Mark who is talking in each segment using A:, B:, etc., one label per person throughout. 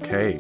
A: Okay,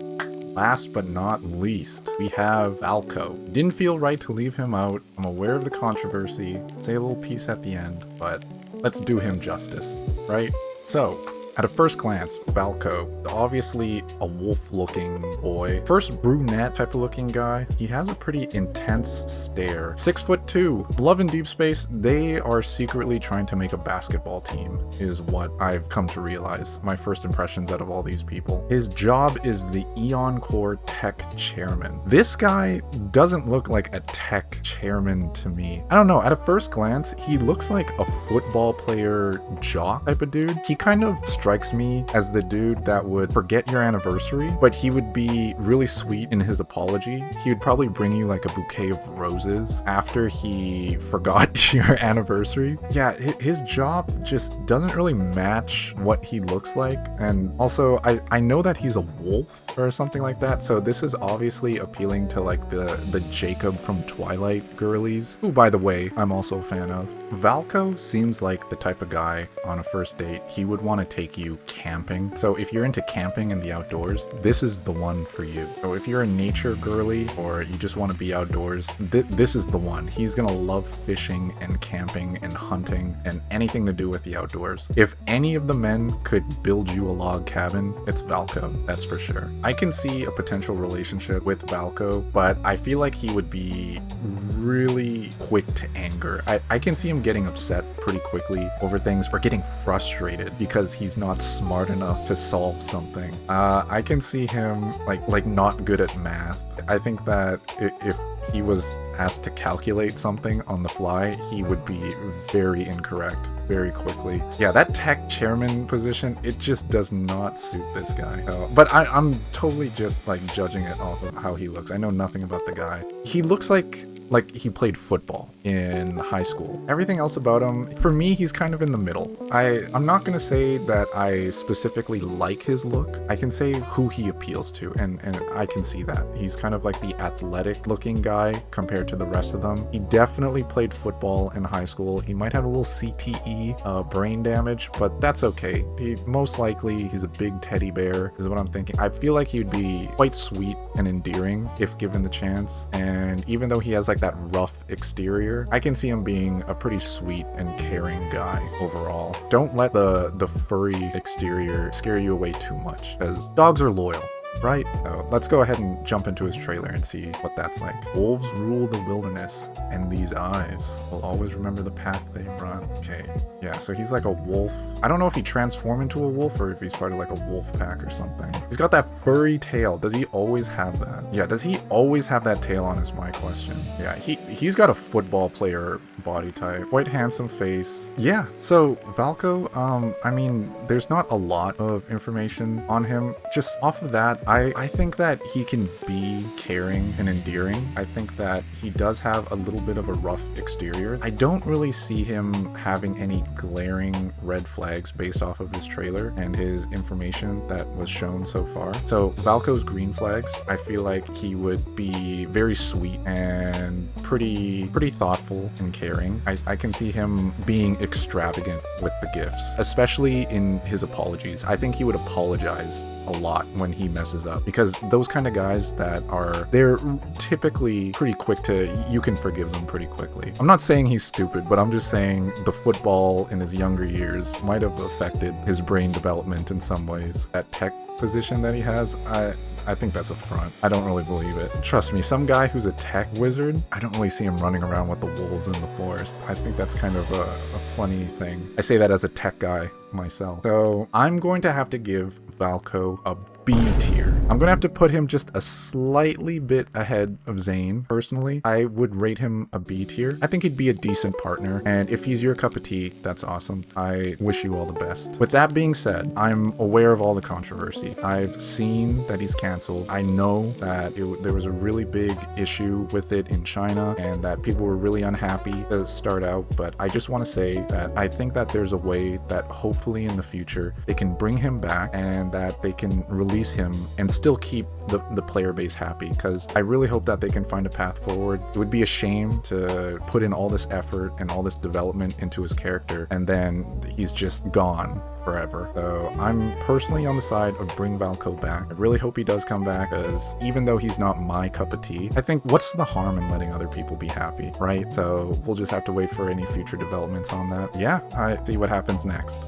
A: last but not least, we have Valko. Didn't feel right to leave him out. I'm aware of the controversy. Say a little piece at the end, but let's do him justice, right? So, at a first glance, Valko, obviously a wolf-looking boy. First brunette type of looking guy. He has a pretty intense stare. 6'2". Love and Deepspace, they are secretly trying to make a basketball team, is what I've come to realize. My first impressions out of all these people. His job is the Eon Core Tech Chairman. This guy doesn't look like a tech chairman to me. I don't know, at a first glance, he looks like a football player jock type of dude. He kind of strikes me as the dude that would forget your anniversary, but he would be really sweet in his apology. He would probably bring you like a bouquet of roses after he forgot your anniversary. Yeah, his job just doesn't really match what he looks like. And also, I know that he's a wolf or something like that, so this is obviously appealing to like the Jacob from Twilight girlies, who, by the way, I'm also a fan of. Valko seems like the type of guy on a first date, he would want to take you camping. So if you're into camping and the outdoors, this is the one for you. So if you're a nature girly or you just want to be outdoors, this is the one. He's gonna love fishing and camping and hunting and anything to do with the outdoors. If any of the men could build you a log cabin, it's Valko, that's for sure. I can see a potential relationship with Valko, but I feel like he would be really quick to anger. I can see him getting upset pretty quickly over things or getting frustrated because he's not smart enough to solve something. I can see him like not good at math. I think that if he was asked to calculate something on the fly, he would be very incorrect very quickly. Yeah, that tech chairman position, it just does not suit this guy. But I'm totally just like judging it off of how he looks. I know nothing about the guy. He looks like he played football in high school. Everything else about him, for me, he's kind of in the middle. I'm not gonna say that I specifically like his look. I can say who he appeals to, and I can see that. He's kind of like the athletic looking guy compared to the rest of them. He definitely played football in high school. He might have a little CTE, brain damage, but that's okay. Most likely, he's a big teddy bear, is what I'm thinking. I feel like he'd be quite sweet and endearing if given the chance, and even though he has like that rough exterior, I can see him being a pretty sweet and caring guy overall. Don't let the furry exterior scare you away too much, because dogs are loyal, right? So let's go ahead and jump into his trailer and see what that's like. Wolves rule the wilderness, and these eyes will always remember the path they run. Okay, yeah, so he's like a wolf. I don't know if he transformed into a wolf or if he's part of like a wolf pack or something. He's got that furry tail. Does he always have that? Yeah, does he always have that tail on is my question. Yeah, he's got a football player body type. Quite handsome face. Yeah, so Valko, I mean, there's not a lot of information on him. Just off of that, I think that he can be caring and endearing. I think that he does have a little bit of a rough exterior. I don't really see him having any glaring red flags based off of his trailer and his information that was shown so far. So Valko's green flags, I feel like he would be very sweet and pretty thoughtful and caring. I can see him being extravagant with the gifts, especially in his apologies. I think he would apologize a lot when he messes up, because those kind of guys they're typically pretty quick you can forgive them pretty quickly. I'm not saying he's stupid, but I'm just saying the football in his younger years might have affected his brain development in some ways. That tech position that he has, I think that's a front. I don't really believe it. Trust me, some guy who's a tech wizard, I don't really see him running around with the wolves in the forest. I think that's kind of a funny thing. I say that as a tech guy myself. So I'm going to have to give Valko a B tier. I'm gonna have to put him just a slightly bit ahead of Zane. Personally, I would rate him a B tier. I think he'd be a decent partner, and if he's your cup of tea, that's awesome. I wish you all the best. With that being said, I'm aware of all the controversy. I've seen that he's canceled. I know that there was a really big issue with it in China and that people were really unhappy to start out, but I just want to say that I think that there's a way that hopefully in the future they can bring him back and that they can release release him and still keep the player base happy, because I really hope that they can find a path forward. It would be a shame to put in all this effort and all this development into his character and then he's just gone forever. So I'm personally on the side of bring Valko back. I really hope he does come back, because even though he's not my cup of tea, I think what's the harm in letting other people be happy, right? So we'll just have to wait for any future developments on that. Yeah, I see what happens next.